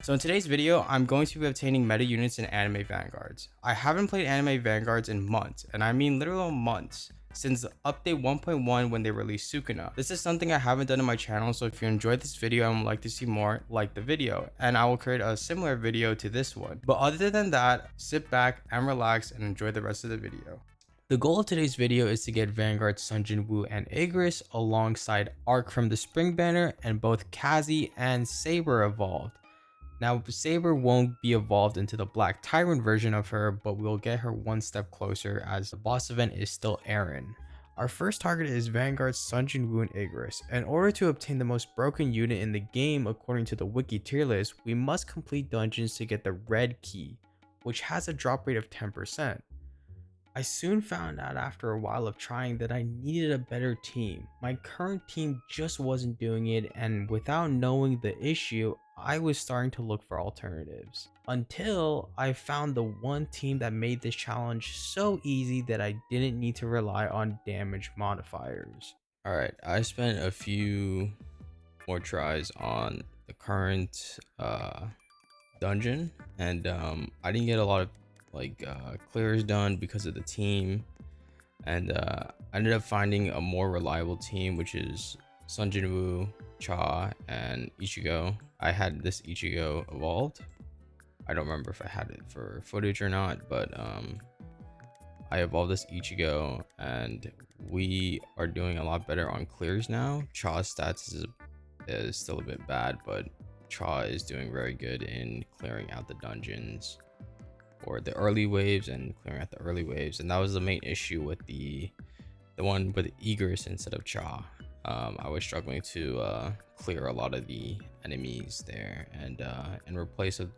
So in today's video, I'm going to be obtaining meta units in anime Vanguards. I haven't played anime Vanguards in months, and I mean literal months, since update 1.1 when they released Sukuna. This is something I haven't done on my channel, so if you enjoyed this video and would like to see more, like the video, and I will create a similar video to this one. But other than that, sit back and relax and enjoy the rest of the video. The goal of today's video is to get Vanguard Sunjin Woo and Igris alongside Arc from the Spring Banner and both Kazi and Saber evolved. Now, Saber won't be evolved into the Black Tyrant version of her, but we'll get her one step closer as the boss event is still Eren. Our first target is Vanguard's Sunjin Woo and Igris. In order to obtain the most broken unit in the game according to the wiki tier list, we must complete dungeons to get the red key, which has a drop rate of 10%. I soon found out after a while of trying that I needed a better team. My current team just wasn't doing it, and without knowing the issue, I was starting to look for alternatives. Until I found the one team that made this challenge so easy that I didn't need to rely on damage modifiers. Alright, I spent a few more tries on the current dungeon, and I didn't get a lot of clears done because of the team, and I ended up finding a more reliable team, which is Sunjin Woo, Cha, and Ichigo. I had this Ichigo evolved. I don't remember if I had it for footage or not, but I evolved this Ichigo, and we are doing a lot better on clears now. Cha's stats is still a bit bad, but Cha is doing very good in clearing out the dungeons or the early waves and clearing out the early waves, and that was the main issue with the one with Igris instead of Cha. I was struggling to clear a lot of the enemies there, and in replace of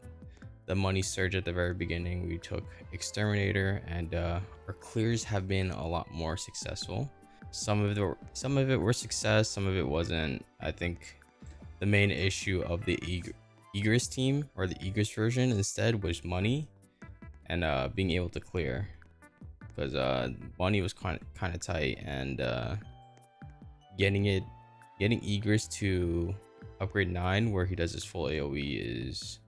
the money surge at the very beginning, we took Exterminator, and our clears have been a lot more successful. Some of it were success, some of it wasn't. I think the main issue of the Igris team, or the Igris version instead, was money and being able to clear, because money was kind of tight, and getting Igris to upgrade 9 where he does his full AoE is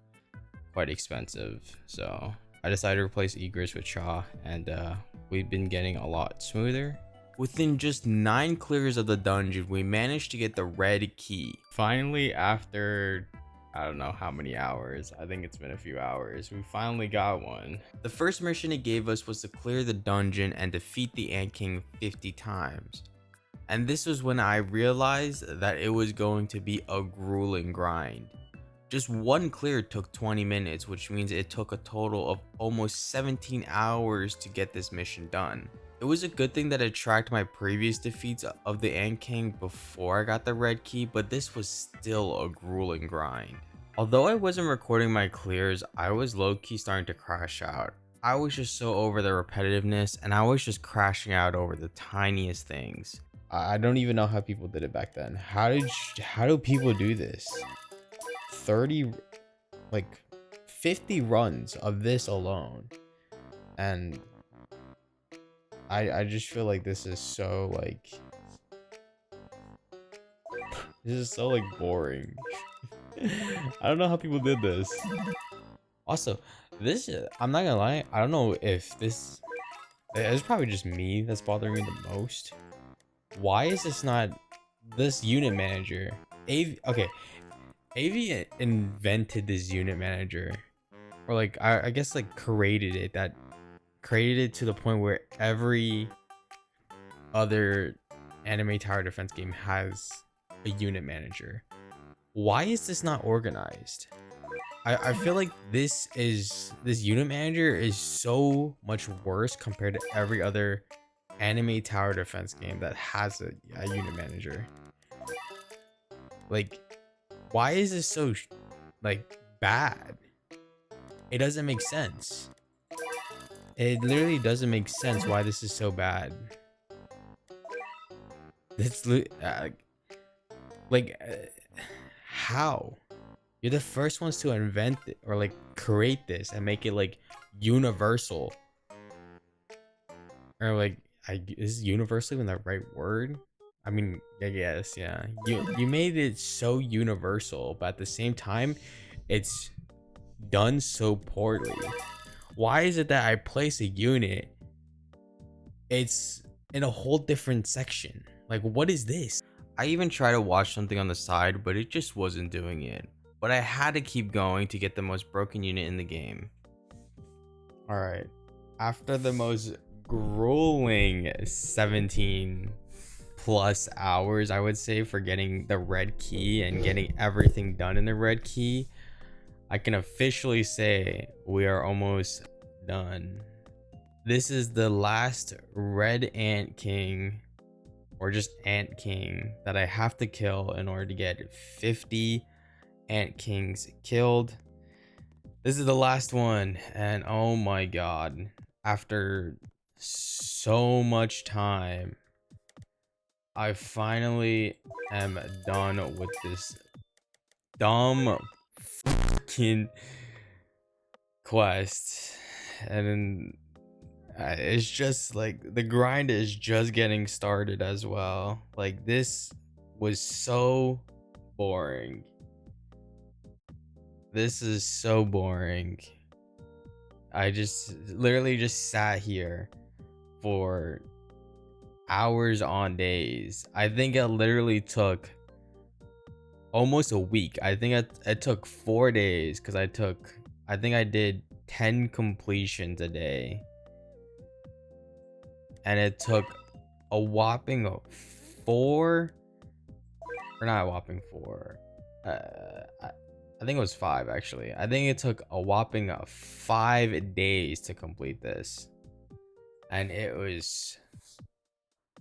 quite expensive. So I decided to replace Igris with Cha, and we've been getting a lot smoother. Within just 9 clears of the dungeon, we managed to get the red key. Finally, after I don't know how many hours, I think it's been a few hours, we finally got one. The first mission it gave us was to clear the dungeon and defeat the Ant King 50 times. And this was when I realized that it was going to be a grueling grind. Just one clear took 20 minutes, which means it took a total of almost 17 hours to get this mission done. It was a good thing that I tracked my previous defeats of the Ant King before I got the red key, but this was still a grueling grind. Although I wasn't recording my clears, I was low-key starting to crash out. I was just so over the repetitiveness, and I was just crashing out over the tiniest things. I don't even know how people did it back then. How do people do this? 30, like 50 runs of this alone, and I just feel like this is so boring. I don't know how people did this. Also, this, I'm not gonna lie, I don't know if this, it's probably just me that's bothering me the most. Why is this not this unit manager? Okay, AV invented this unit manager, or I guess created it to the point where every other anime tower defense game has a unit manager. Why is this not organized? I feel like this unit manager is so much worse compared to every other anime tower defense game that has a unit manager. Like, why is this so bad? It doesn't make sense. It literally doesn't make sense why this is so bad. It's how? You're the first ones to invent it, or create this and make it universal. Or is universal even the right word? I mean, I guess, yeah. You made it so universal, but at the same time, it's done so poorly? Why is it that I place a unit, it's in a whole different section? Like, what is this? I even tried to watch something on the side, but it just wasn't doing it. But I had to keep going to get the most broken unit in the game. Alright, after the most grueling 17 plus hours, I would say, for getting the red key and getting everything done in the red key, I can officially say we are almost done. This is the last red ant king, or just ant king, that I have to kill in order to get 50 ant kings killed. This is the last one, and oh my god, after so much time, I finally am done with this dumb fucking quest. And then it's just like the grind is just getting started as well. Like, this was so boring. This is so boring. I just literally just sat here for hours on days. I think it literally took almost a week. I think it took 4 days, because I think I did 10 completions a day, and it took a whopping 4, or not a whopping 4, I think it was 5 actually. I think it took a whopping 5 days to complete this, and it was,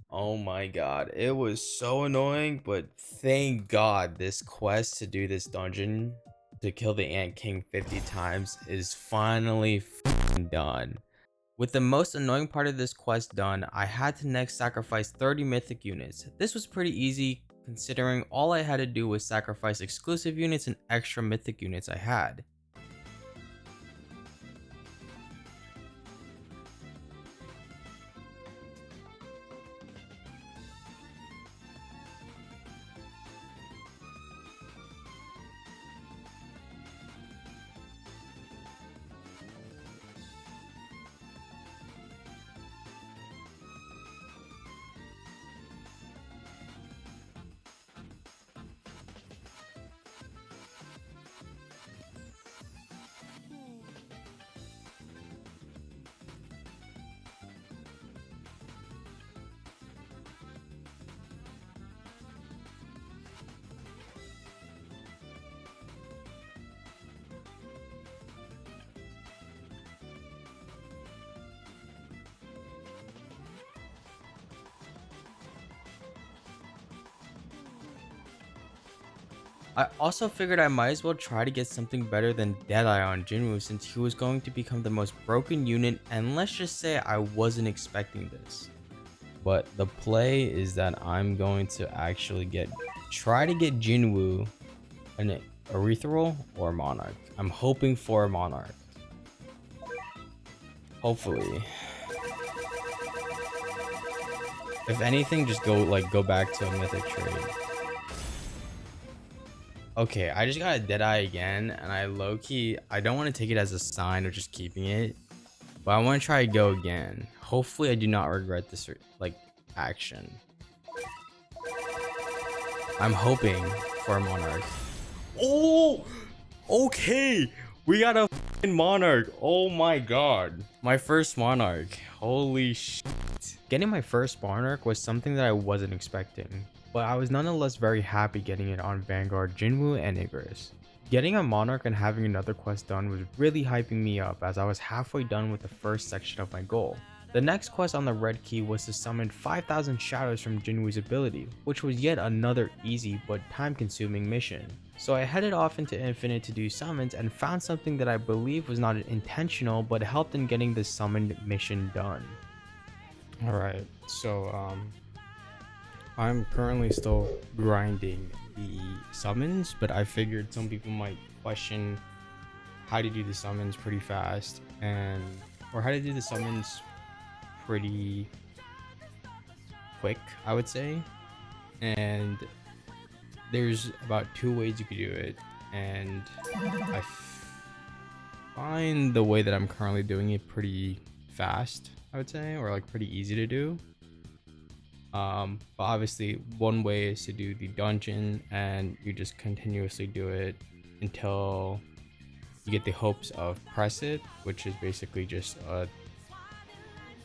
oh my god, it was so annoying. But thank god this quest to do this dungeon to kill the Ant King 50 times is finally done. With the most annoying part of this quest done, I had to next sacrifice 30 mythic units. This was pretty easy considering all I had to do was sacrifice exclusive units and extra mythic units I had. I also figured I might as well try to get something better than Deadeye on Jinwoo, since he was going to become the most broken unit, and let's just say I wasn't expecting this. But the play is that I'm going to actually try to get Jinwoo an Erythral or Monarch. I'm hoping for a Monarch. Hopefully. If anything, just go back to a mythic trade. Okay, I just got a Deadeye again, and I don't want to take it as a sign of just keeping it, but I want to try to go again. Hopefully I do not regret this action. I'm hoping for a Monarch. Oh, okay, we got a Monarch. Oh my god, my first Monarch. Holy shit. Getting my first Monarch was something that I wasn't expecting, but I was nonetheless very happy getting it on Vanguard, Jinwoo, and Igris. Getting a Monarch and having another quest done was really hyping me up, as I was halfway done with the first section of my goal. The next quest on the red key was to summon 5,000 shadows from Jinwoo's ability, which was yet another easy but time consuming mission. So I headed off into Infinite to do summons and found something that I believe was not intentional but helped in getting the summoned mission done. Alright, so I'm currently still grinding the summons, but I figured some people might question how to do the summons pretty fast, or how to do the summons pretty quick, I would say. And there's about 2 ways you could do it, and find the way that I'm currently doing it pretty fast, I would say, or like pretty easy to do. But obviously one way is to do the dungeon and you just continuously do it until you get the hopes of press it, which is basically just a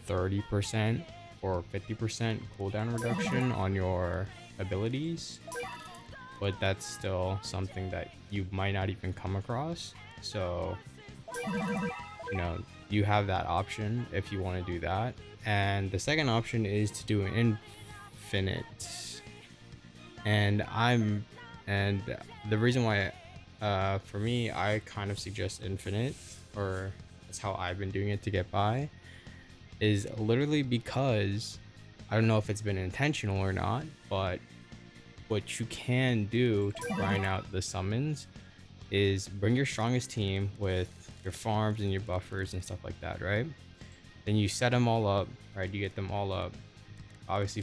30% or 50% cooldown reduction on your abilities. But that's still something that you might not even come across. So, you know, you have that option if you want to do that. And the second option is to do an infinite. And the reason why, for me, I kind of suggest infinite, or that's how I've been doing it to get by, is literally because I don't know if it's been intentional or not, but what you can do to grind out the summons is bring your strongest team with your farms and your buffers and stuff like that, right? Then you set them all up, right? You get them all up. Obviously,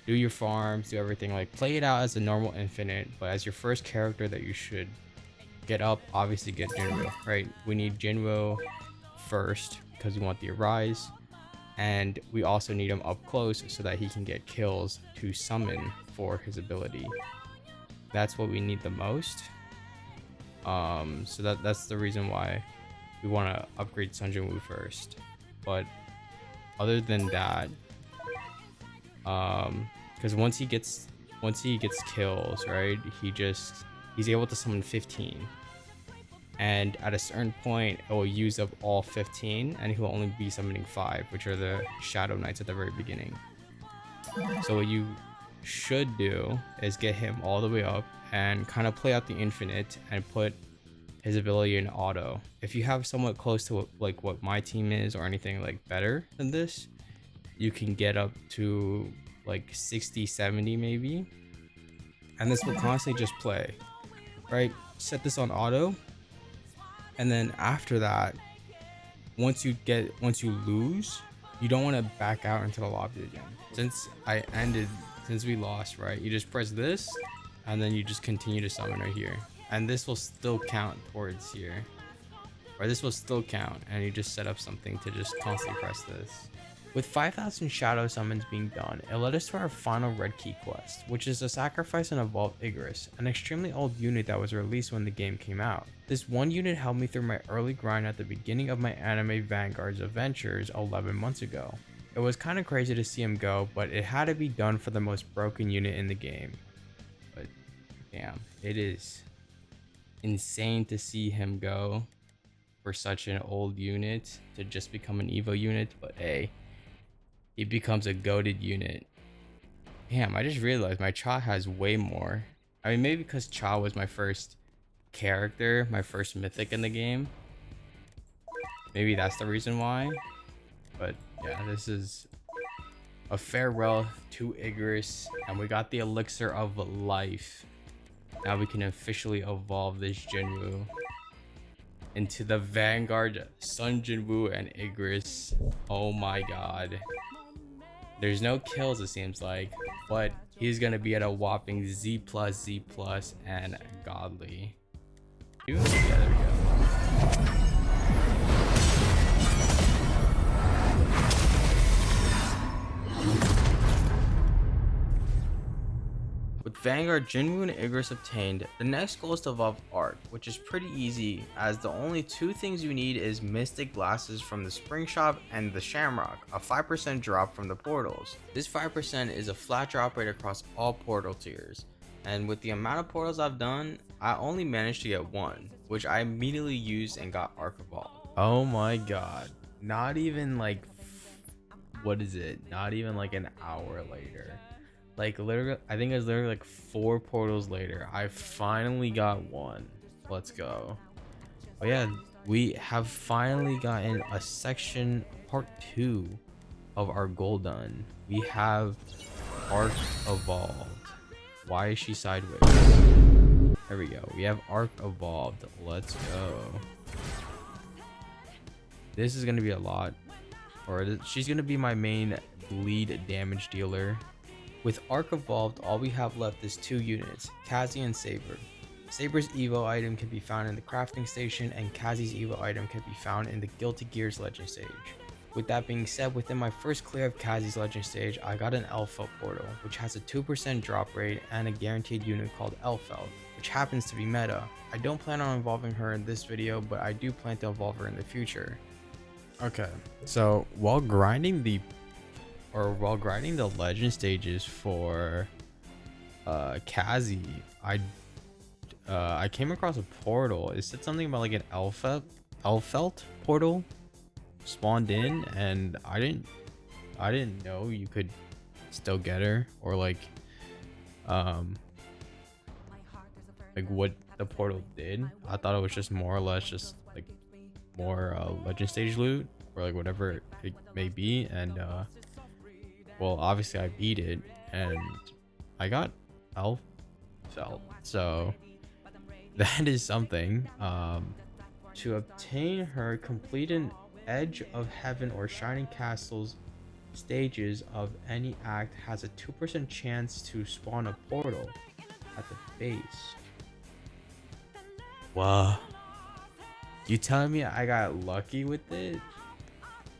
do your farms, do everything, like play it out as a normal infinite, but as your first character that you should get up, obviously get Jinwoo, right? We need Jinwoo first because we want the Arise, and we also need him up close so that he can get kills to summon for his ability. That's what we need the most. So that's the reason why we want to upgrade Sun Jinwoo first. But other than that, because once he gets kills, right, he's able to summon 15, and at a certain point it will use up all 15 and he'll only be summoning 5, which are the Shadow Knights at the very beginning. So what you should do is get him all the way up and kind of play out the infinite and put his ability in auto. If you have somewhat close to what my team is, or anything like better than this, you can get up to like 60, 70 maybe, and this will constantly just play, right? Set this on auto, and then after that, once you lose, you don't want to back out into the lobby again. Since we lost, right, you just press this and then you just continue to summon right here, and this will still count towards here, or this will still count, and you just set up something to just constantly press this. With 5,000 shadow summons being done, it led us to our final red key quest, which is to sacrifice and evolve Igris, an extremely old unit that was released when the game came out. This one unit helped me through my early grind at the beginning of my anime Vanguards adventures 11 months ago. It was kinda crazy to see him go, but it had to be done for the most broken unit in the game. But damn, it is insane to see him go for such an old unit to just become an Evo unit, but hey, he becomes a goated unit. Damn, I just realized my Cha has way more. I mean, maybe because Cha was my first character, my first mythic in the game. Maybe that's the reason why. But yeah, this is a farewell to Igris, and we got the elixir of life. Now we can officially evolve this Jinwoo into the Vanguard Sun Jinwoo and Igris. Oh my god. There's no kills, it seems like, but he's gonna be at a whopping Z+, and godly. Yeah, there we go. With Vanguard, Jinwoo, and Igris obtained, the next goal is to evolve Arc, which is pretty easy, as the only two things you need is Mystic Glasses from the Spring Shop and the Shamrock, a 5% drop from the portals. This 5% is a flat drop rate across all portal tiers, and with the amount of portals I've done, I only managed to get one, which I immediately used and got Arc Evolved. Oh my god, not even like, what is it? Not even like an hour later. Like literally, I think it was literally like 4 portals later, I finally got one. Let's go. Oh yeah, we have finally gotten a section part 2 of our goal done. We have Arc Evolved. Why is she sideways? There we go. We have Arc Evolved. Let's go. This is gonna be a lot, or she's gonna be my main bleed damage dealer. With Arc Evolved, all we have left is 2 units, Kazi and Saber. Saber's Evo item can be found in the crafting station, and Kazi's Evo item can be found in the Guilty Gears Legend stage. With that being said, within my first clear of Kazi's Legend stage, I got an Elfelt portal, which has a 2% drop rate and a guaranteed unit called Elfelt, which happens to be meta. I don't plan on involving her in this video, but I do plan to involve her in the future. Okay, so while grinding the legend stages for Kazi, I came across a portal. It said something about like an Elfelt portal spawned in, and I didn't know you could still get her, or like what the portal did. I thought it was just more or less just like more legend stage loot, or like whatever it may be. And well, obviously I beat it and I got Elfelt, so that is something. To obtain her, complete an Edge of Heaven or Shining Castles stages of any act has a 2% chance to spawn a portal at the base. Wow. You telling me I got lucky with it?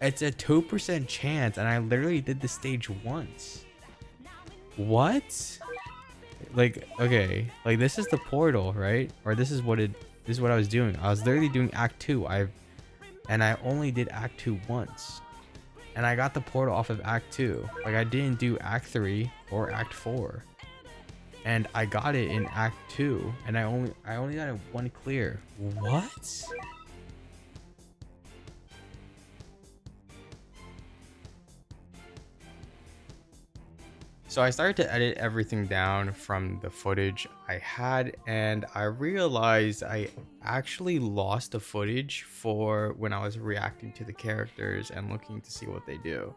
It's a 2% chance, and I literally did the stage once. What? Like, okay, like this is the portal, right? Or this is what I was doing. I was literally doing Act 2. And I only did Act 2 once. And I got the portal off of Act 2. Like, I didn't do Act 3 or Act 4. And I got it in Act 2. And I only got it one clear. What? So I started to edit everything down from the footage I had, and I realized I actually lost the footage for when I was reacting to the characters and looking to see what they do.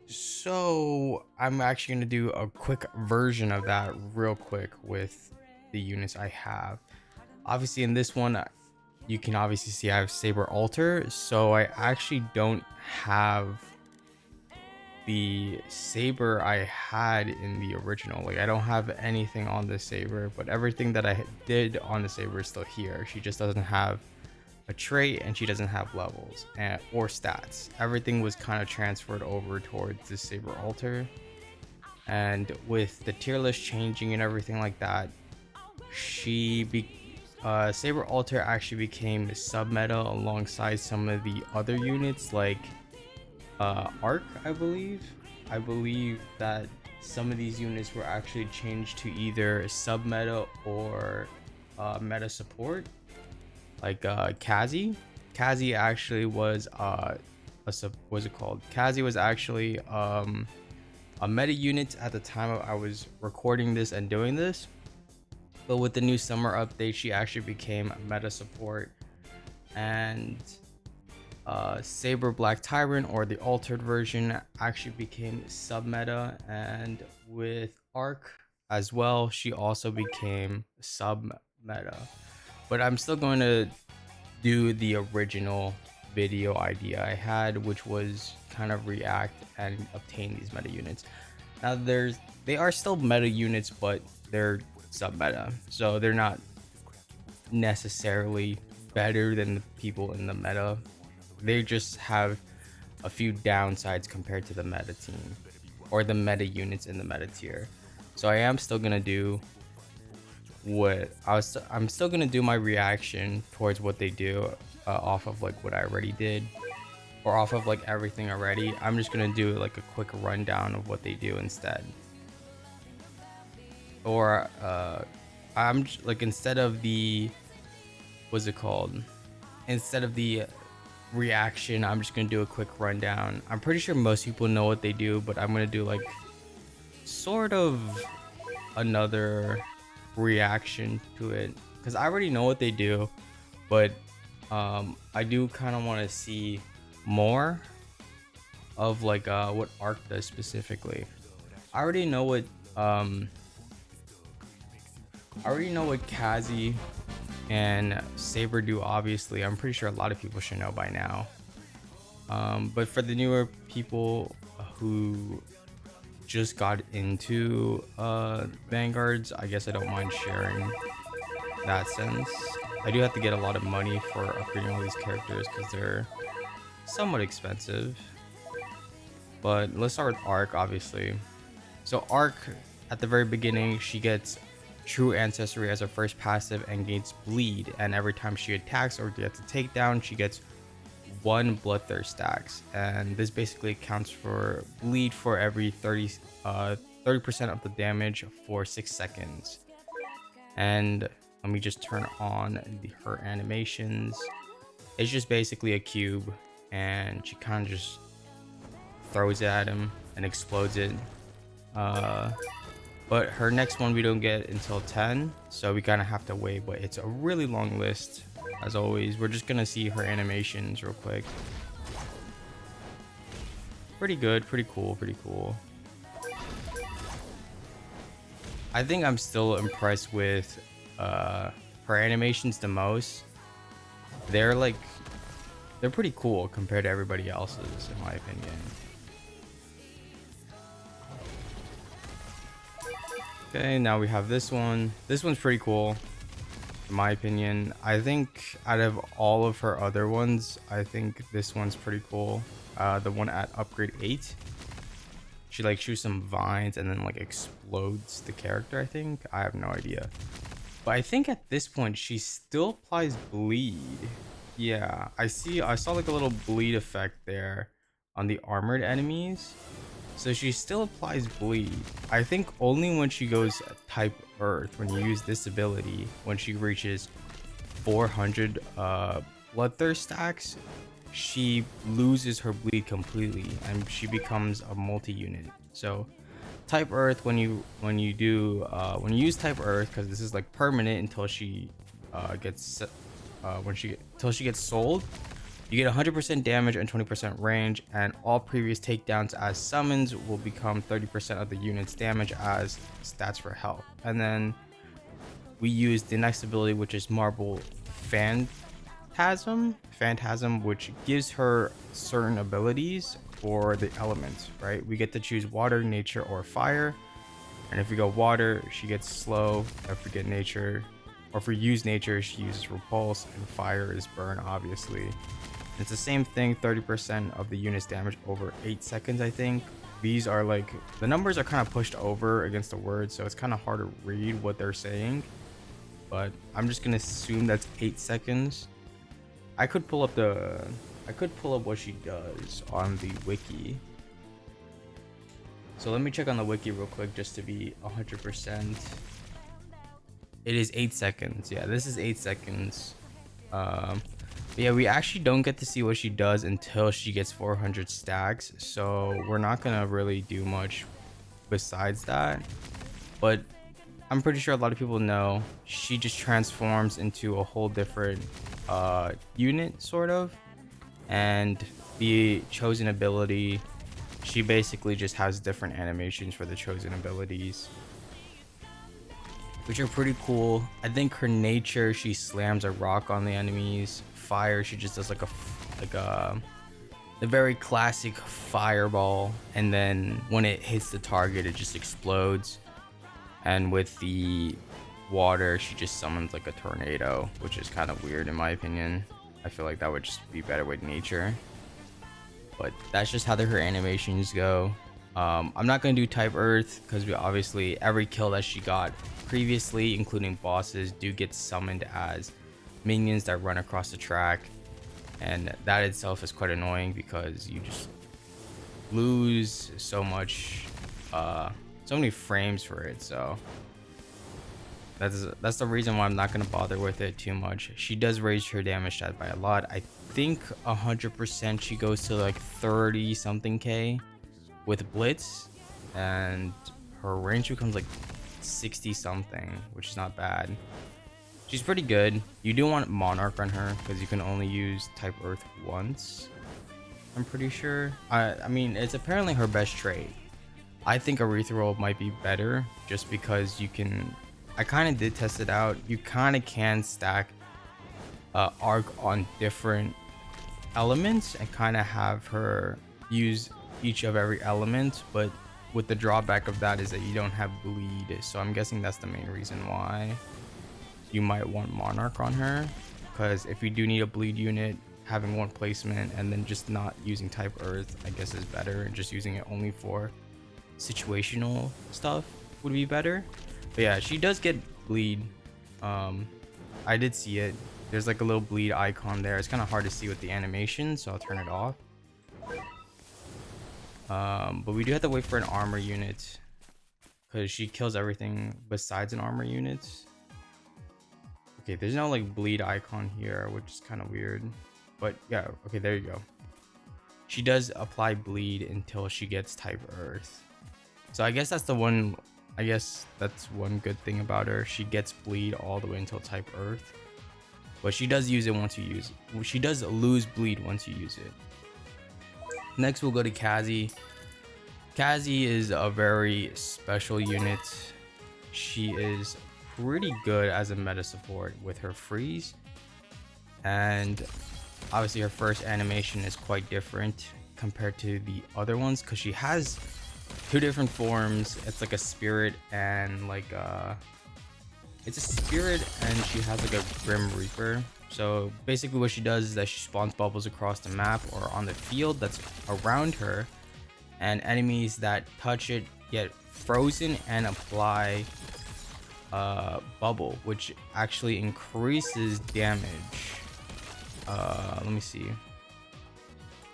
So I'm actually going to do a quick version of that real quick with the units I have. Obviously in this one, you can obviously see I have Saber Alter, so I actually don't have the saber I had in the original. Like, I don't have anything on the saber, but everything that I did on the saber is still here. She just doesn't have a trait, and she doesn't have levels or stats. Everything was kind of transferred over towards the Saber Alter, and with the tier list changing and everything like that, Saber Alter actually became sub meta alongside some of the other units like Arc. I believe that some of these units were actually changed to either sub meta or meta support, like Kazi actually was what's it called? Kazi was actually a meta unit at the time I was recording this and doing this, but with the new summer update, she actually became meta support. And Saber Black Tyrant, or the altered version, actually became sub meta, and with Arc as well, she also became sub meta. But I'm still going to do the original video idea I had, which was kind of react and obtain these meta units. Now they are still meta units, but they're sub meta, so they're not necessarily better than the people in the meta. They just have a few downsides compared to the meta team or the meta units in the meta tier. So I am still gonna do I'm still gonna do my reaction towards what they do off of like what I already did, or off of like everything already. I'm just gonna do like a quick rundown of what they do instead. Or I'm just, like, instead of the reaction, I'm just gonna do a quick rundown. I'm pretty sure most people know what they do, but I'm gonna do like sort of another reaction to it, because I already know what they do, but I do kind of want to see more of like what Arc does specifically. I already know what Kazi and Saber do, obviously. I'm pretty sure a lot of people should know by now. But for the newer people who just got into Vanguards, I guess I don't mind sharing that sense. I do have to get a lot of money for upgrading all these characters because they're somewhat expensive. But let's start with Arc, obviously. So Arc, at the very beginning, she gets True Ancestry as her first passive and gains Bleed. And every time she attacks or gets a takedown, she gets one Bloodthirst stacks. And this basically accounts for Bleed for every 30% of the damage for 6 seconds. And let me just turn on her animations. It's just basically a cube, and she kind of just throws it at him and explodes it. But her next one we don't get until 10, so we kind of have to wait. But it's a really long list. As always, we're just gonna see her animations real quick. Pretty good, pretty cool, pretty cool. I think I'm still impressed with her animations the most. They're pretty cool compared to everybody else's, in my opinion. Okay, now we have this one. This one's pretty cool, in my opinion. I think out of all of her other ones, I think this one's pretty cool. The one at upgrade 8. She like shoots some vines and then like explodes the character, I think. I have no idea. But I think at this point she still applies bleed. Yeah, I saw like a little bleed effect there on the armored enemies. So she still applies bleed. I think only when she goes type earth, when you use this ability, when she reaches 400 bloodthirst stacks, she loses her bleed completely and she becomes a multi-unit. So type earth when you use type earth, because this is like permanent until she gets until she gets sold, you get 100% damage and 20% range, and all previous takedowns as summons will become 30% of the unit's damage as stats for health. And then we use the next ability, which is Marble Phantasm, which gives her certain abilities for the elements, right? We get to choose water, nature, or fire. And if we go water, she gets slow. If we get nature, or if we use nature, she uses repulse, and fire is burn, obviously. It's the same thing, 30% of the unit's damage over 8 seconds, I think. These are like, the numbers are kind of pushed over against the words, so it's kind of hard to read what they're saying. But I'm just gonna assume that's 8 seconds. I could pull up what she does on the wiki. So let me check on the wiki real quick just to be 100%. It is 8 seconds. Yeah, this is 8 seconds. Yeah, we actually don't get to see what she does until she gets 400 stacks, so we're not gonna really do much besides that. But I'm pretty sure a lot of people know she just transforms into a whole different unit, sort of. And the chosen ability, she basically just has different animations for the chosen abilities, which are pretty cool. I think her nature, she slams a rock on the enemies. Fire, she just does like a very classic fireball, and then when it hits the target, it just explodes. And with the water, she just summons like a tornado, which is kind of weird in my opinion. I feel like that would just be better with nature. But that's just how her animations go. I'm not going to do type earth because we obviously every kill that she got previously, including bosses, do get summoned as minions that run across the track, and that itself is quite annoying because you just lose so much so many frames for it. So that's the reason why I'm not going to bother with it too much. She does raise her damage stat by a lot. I think 100% she goes to like 30 something k with blitz, and her range becomes like 60 something, which is not bad. She's pretty good. You do want Monarch on her because you can only use type earth once, I'm pretty sure. I mean, it's apparently her best trait. I think Erythral might be better just because you can, I kind of did test it out, you kind of can stack arc on different elements and kind of have her use each of every element, but with the drawback of that is that you don't have bleed, so I'm guessing that's the main reason why. you might want Monarch on her, because if you do need a bleed unit, having one placement and then just not using type Earth, I guess is better, and just using it only for situational stuff would be better. But yeah, she does get bleed. I did see it. There's like a little bleed icon there. It's kind of hard to see with the animation, so I'll turn it off. But we do have to wait for an armor unit, because she kills everything besides an armor unit. Okay, there's no like bleed icon here, which is kind of weird. But yeah, okay, there you go. She does apply bleed until she gets type Earth. So I guess that's the one, I guess that's one good thing about her. She gets bleed all the way until type Earth. But she does use it once you use it. She does lose bleed once you use it. Next, we'll go to Kazi. Kazi is a very special unit. She is pretty good as a meta support with her freeze. And obviously her first animation is quite different compared to the other ones, because she has two different forms. It's like a spirit and like it's a spirit, and she has like a Grim Reaper. So basically what she does is that she spawns bubbles across the map or on the field that's around her, and enemies that touch it get frozen and apply bubble, which actually increases damage. Let me see.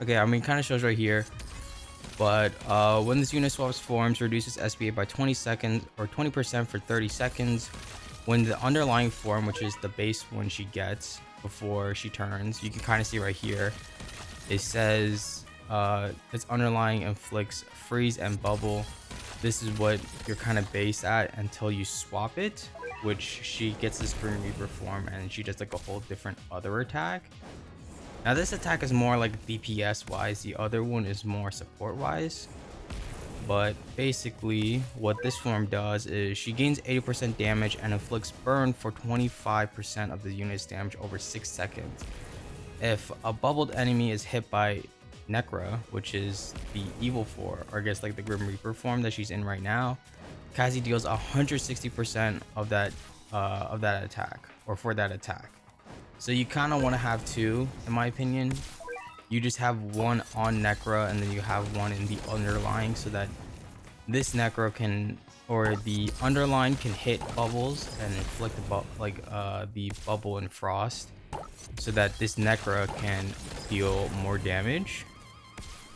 Okay, I mean, kind of shows right here. But when this unit swaps forms, reduces SBA by 20 seconds or 20% for 30 seconds. When the underlying form, which is the base one she gets before she turns, you can kind of see right here. It says its underlying inflicts freeze and bubble. This is what you're kind of based at until you swap it, which she gets this Grim Reaper form, and she does like a whole different other attack. Now this attack is more like DPS wise, the other one is more support wise. But basically what this form does is she gains 80% damage and inflicts burn for 25% of the unit's damage over 6 seconds. If a bubbled enemy is hit by Necra, which is the evil form, or I guess like the Grim Reaper form that she's in right now, Kazi deals 160% of that attack, or for that attack. So you kind of want to have two, in my opinion. You just have one on Necra and then you have one in the underlying, so that this Necra can, or the underlying can hit bubbles and inflict the bubble and frost, so that this Necra can deal more damage.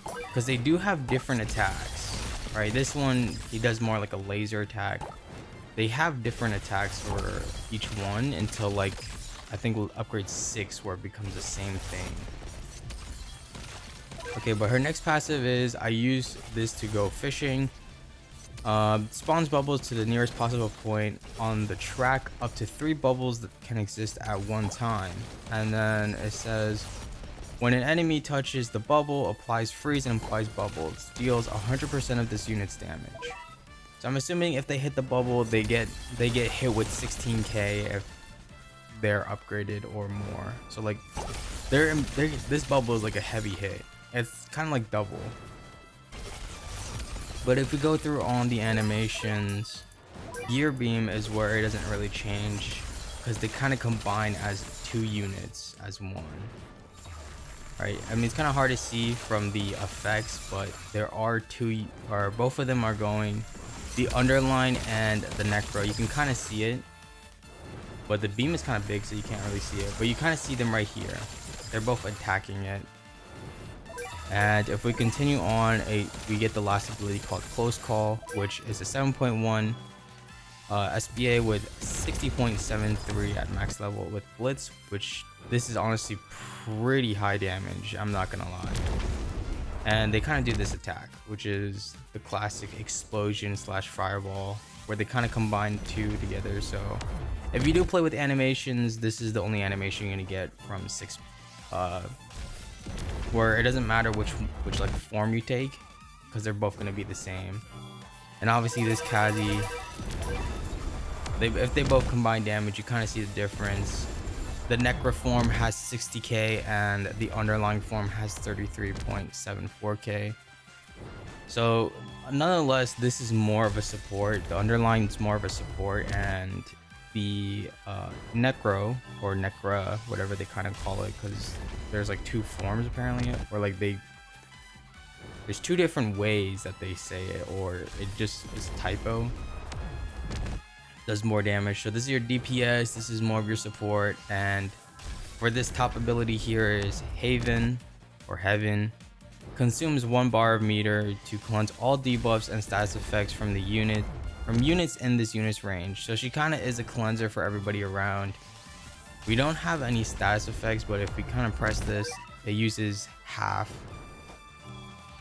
Because they do have different attacks, right? This one, he does more like a laser attack. They have different attacks for each one until like, I think we'll upgrade 6 where it becomes the same thing. Okay, but her next passive is, I use this to go fishing. Spawns bubbles to the nearest possible point on the track, up to 3 bubbles that can exist at one time. And then it says, when an enemy touches the bubble, applies freeze and applies bubbles, deals 100% of this unit's damage. So I'm assuming if they hit the bubble, they get hit with 16k if they're upgraded or more. So like this bubble is like a heavy hit. It's kind of like double. But if we go through on the animations, Gear Beam is where it doesn't really change, because they kind of combine as 2 units as one. Right? I mean, it's kind of hard to see from the effects, but there are two, or both of them are going, the underline and the Necro. You can kind of see it, but the beam is kind of big, so you can't really see it. But you kind of see them right here. They're both attacking it. And if we continue on, we get the last ability called Close Call, which is a 7.1 SBA with 60.73 at max level with Blitz, which this is honestly pretty high damage, I'm not gonna lie. And they kind of do this attack, which is the classic explosion / fireball, where they kind of combine 2 together. So if you do play with animations, this is the only animation you're gonna get from 6, where it doesn't matter which like form you take, because they're both gonna be the same. And obviously this Kazi, if they both combine damage, you kind of see the difference. The Necra form has 60k and the underlying form has 33.74k. So nonetheless, this is more of a support. The underlying is more of a support, and the Necro or Necra, whatever they kind of call it, because there's like two forms apparently, or like there's two different ways that they say it, or it just is a typo. Does more damage. So this is your DPS, this is more of your support, and for this top ability here is Haven or Heaven. Consumes 1 bar of meter to cleanse all debuffs and status effects from units in this unit's range. So she kind of is a cleanser for everybody around. We don't have any status effects, but if we kind of press this, it uses half.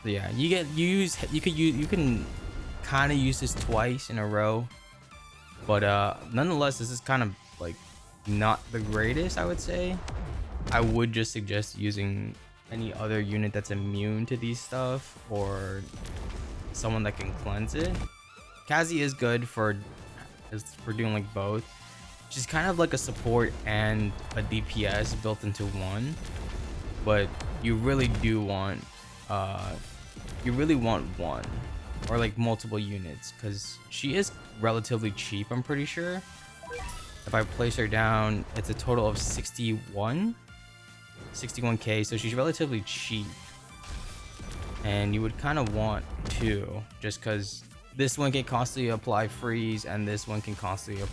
So yeah, you can kind of use this twice in a row, but nonetheless, this is kind of like not the greatest, I would say. I would just suggest using any other unit that's immune to these stuff, or someone that can cleanse it. Kazi is good for doing like both. She's kind of like a support and a DPS built into one, but you really do want one or like multiple units, because she is relatively cheap. I'm pretty sure if I place her down, it's a total of 61k, so she's relatively cheap, and you would kind of want two, just because this one can constantly apply freeze and this one can constantly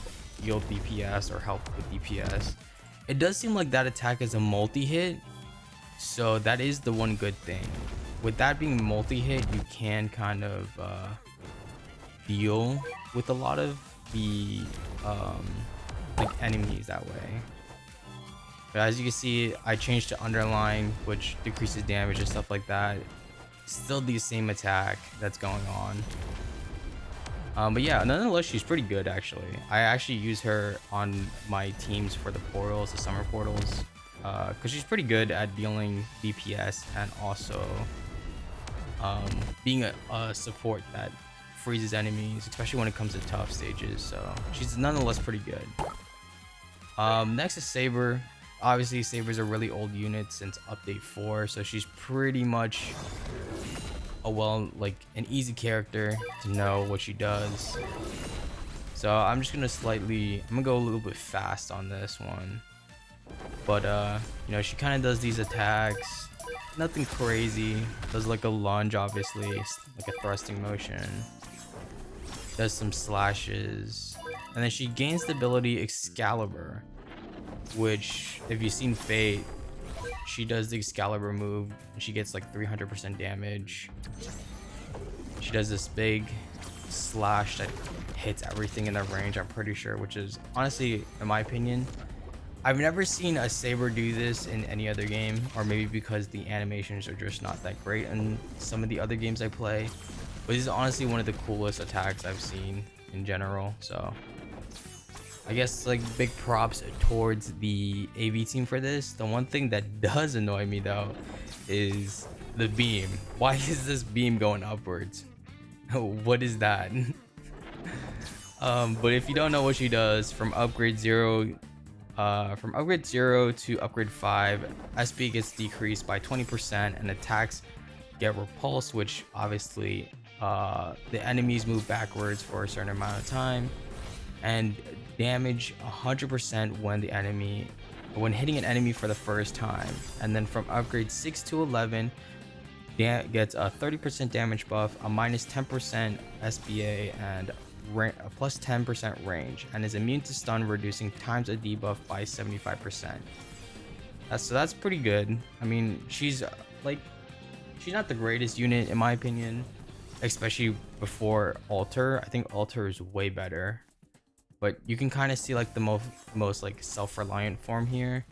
yield DPS or help with DPS. It does seem like that attack is a multi-hit, so that is the one good thing. With that being multi-hit, you can kind of deal with a lot of the like enemies that way. But as you can see, I changed to underline, which decreases damage and stuff like that. Still the same attack that's going on. But yeah, nonetheless, she's pretty good actually. I actually use her on my teams for the portals, the summer portals, because she's pretty good at dealing DPS and also being a support that freezes enemies, especially when it comes to tough stages. So she's nonetheless pretty good. Next is Saber. Obviously, Saber's a really old unit since update 4, so she's pretty much an easy character to know what she does. So I'm just gonna go a little bit fast on this one, but you know, she kind of does these attacks, nothing crazy. Does like a lunge, obviously, like a thrusting motion, does some slashes, and then she gains the ability Excalibur, which if you've seen Fate, she does the Excalibur move and she gets like 300% damage. She does this big slash that hits everything in the range, I'm pretty sure, which is honestly, in my opinion, I've never seen a Saber do this in any other game, or maybe because the animations are just not that great in some of the other games I play, but this is honestly one of the coolest attacks I've seen in general. So I guess like big props towards the AV team for this. The one thing that does annoy me though is the beam. Why is this beam going upwards? What is that? But if you don't know what she does, from upgrade 0 to upgrade 5, SP gets decreased by 20% and attacks get repulsed, which obviously the enemies move backwards for a certain amount of time, and damage 100% when hitting an enemy for the first time. And then from upgrade 6 to 11, gets a 30% damage buff, a minus 10% SBA, and a plus 10% range, and is immune to stun, reducing times a debuff by 75%. So that's pretty good. I mean, she's not the greatest unit in my opinion, especially before Alter. I think Alter is way better, but you can kind of see like the most like self-reliant form here.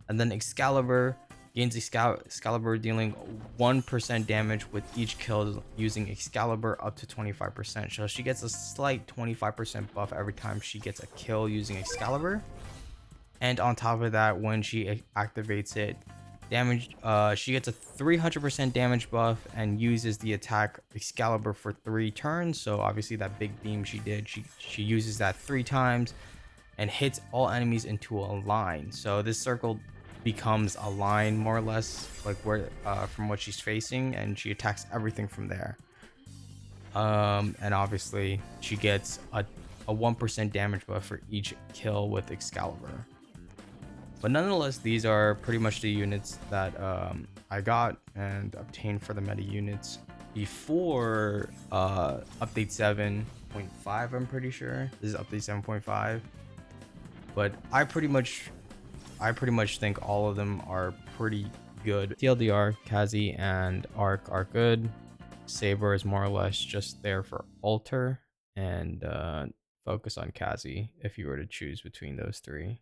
And then Excalibur gains Excalibur, dealing 1% damage with each kill using Excalibur up to 25%. So she gets a slight 25% buff every time she gets a kill using Excalibur. And on top of that, when she activates it, she gets a 300% damage buff and uses the attack Excalibur for 3 turns. So obviously that big beam she did, she uses that 3 times and hits all enemies into a line. So this circle becomes a line more or less, like where from what she's facing, and she attacks everything from there. And obviously she gets a a 1% damage buff for each kill with Excalibur. But nonetheless, these are pretty much the units that I got and obtained for the meta units before update 7.5. I'm pretty sure this is update 7.5. But I pretty much think all of them are pretty good. TLDR, Kazi and Arc are good. Saber is more or less just there for alter, and focus on Kazi if you were to choose between those three.